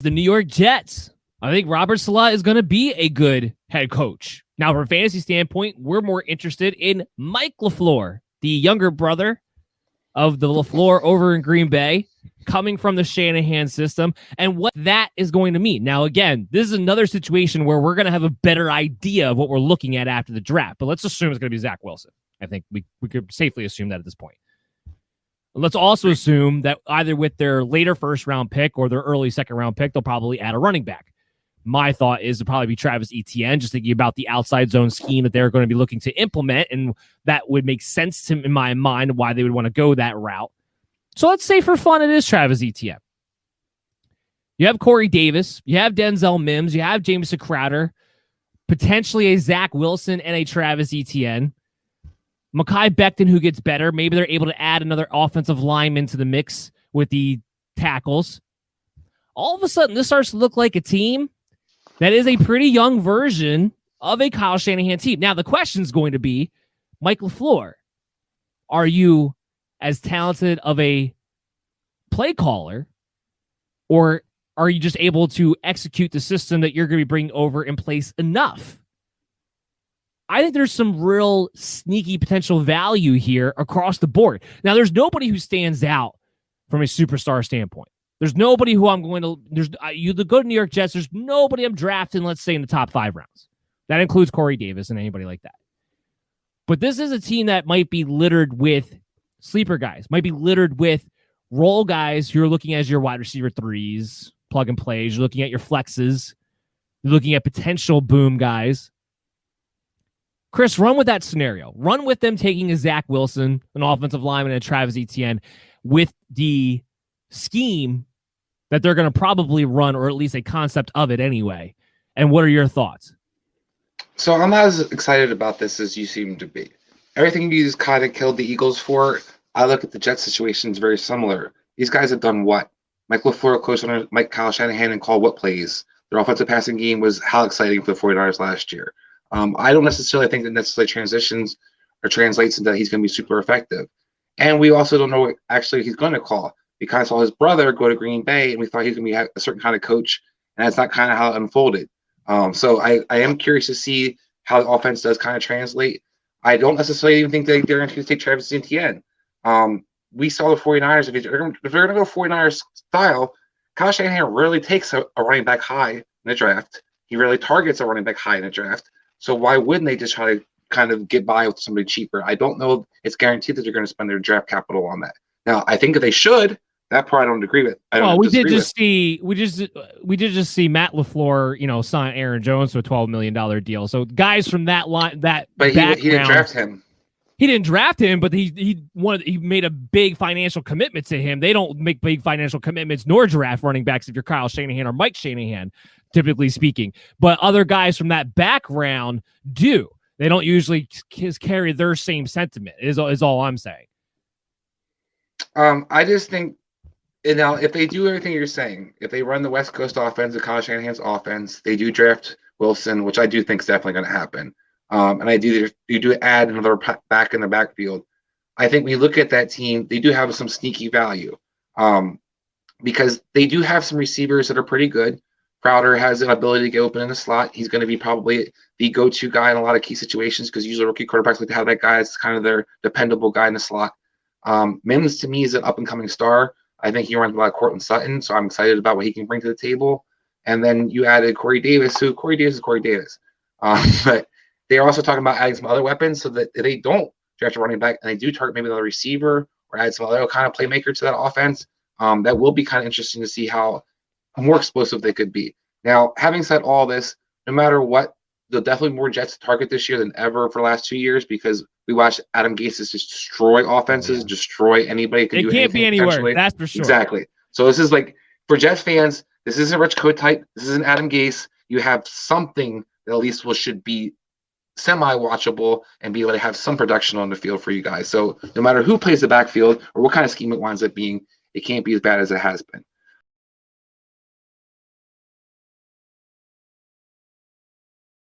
The New York Jets. I think Robert Saleh is going to be a good head coach. Now, from a fantasy standpoint, we're more interested in Mike LaFleur, the younger brother of the LaFleur over in Green Bay, coming from the Shanahan system, and what that is going to mean. Now, again, this is another situation where we're going to have a better idea of what we're looking at after the draft, but let's assume it's going to be Zach Wilson. I think we could safely assume that at this point. Let's also assume that either with their later first-round pick or their early second-round pick, they'll probably add a running back. My thought is to probably be Travis Etienne, just thinking about the outside zone scheme that they're going to be looking to implement, and that would make sense to in my mind why they would want to go that route. So let's say for fun it is Travis Etienne. You have Corey Davis, you have Denzel Mims, you have Jamison Crowder, potentially a Zach Wilson and a Travis Etienne. Mekhi Becton, who gets better. Maybe they're able to add another offensive lineman to the mix with the tackles. All of a sudden, this starts to look like a team that is a pretty young version of a Kyle Shanahan team. Now, the question is going to be, Mike LaFleur, are you as talented of a play caller, or are you just able to execute the system that you're going to be bringing over in place enough? I think there's some real sneaky potential value here across the board. Now, there's nobody who stands out from a superstar standpoint. There's nobody who I'm going to, you go to New York Jets, there's nobody I'm drafting, let's say, in the top 5 rounds. That includes Corey Davis and anybody like that. But this is a team that might be littered with sleeper guys, might be littered with role guys who are looking as your wide receiver 3s, plug and plays. You're looking at your flexes. You're looking at potential boom guys. Chris, run with that scenario. Run with them taking a Zach Wilson, an offensive lineman, and a Travis Etienne with the scheme that they're going to probably run, or at least a concept of it anyway. And what are your thoughts? So I'm not as excited about this as you seem to be. Everything you just kind of killed the Eagles for, I look at the Jets situation is very similar. These guys have done what? Mike LaFleur coached under Kyle Shanahan and called what plays? Their offensive passing game was how exciting for the 49ers last year. I don't necessarily think that necessarily transitions or translates into that he's going to be super effective. And we also don't know what actually he's going to call. We kind of saw his brother go to Green Bay, and we thought he was going to be a certain kind of coach, and that's not kind of how it unfolded. So I am curious to see how the offense does kind of translate. I don't necessarily even think they're going to take Travis Etienne. We saw the 49ers. If they're going to go 49ers style, Kyle Shanahan rarely takes a running back high in the draft. He rarely targets a running back high in the draft. So why wouldn't they just try to kind of get by with somebody cheaper? I don't know. It's guaranteed that they're going to spend their draft capital on that. Now, I think that they should. That part I don't agree with. We did just see Matt LaFleur, sign Aaron Jones to a $12 million deal. So guys from that line, but he didn't draft him. He didn't draft him, but he made a big financial commitment to him. They don't make big financial commitments nor draft running backs if you're Kyle Shanahan or Mike Shanahan, typically speaking. But other guys from that background do. They don't usually carry their same sentiment. Is all I'm saying. I just think. And now, if they do everything you're saying, if they run the West Coast offense, the Kyle Shanahan's offense, they do draft Wilson, which I do think is definitely going to happen. And you do add another back in the backfield. I think we look at that team, they do have some sneaky value because they do have some receivers that are pretty good. Crowder has an ability to get open in the slot. He's going to be probably the go-to guy in a lot of key situations because usually rookie quarterbacks like to have that guy as kind of their dependable guy in the slot. Mims, to me, is an up-and-coming star. I think he runs a lot of Cortland Sutton, so I'm excited about what he can bring to the table. And then you added Corey Davis, who Corey Davis is Corey Davis. But they're also talking about adding some other weapons so that they don't draft a running back and they do target maybe another receiver or add some other kind of playmaker to that offense. That will be kind of interesting to see how more explosive they could be. Now, having said all this, no matter what, there'll definitely more Jets to target this year than ever for the last 2 years because we watched Adam Gase just destroy offenses, destroy anybody. It can't be anywhere. That's for sure. Exactly. So this is like, for Jets fans, this isn't Rich Kotite. This isn't Adam Gase. You have something that at least should be semi-watchable and be able to have some production on the field for you guys. So no matter who plays the backfield or what kind of scheme it winds up being, it can't be as bad as it has been.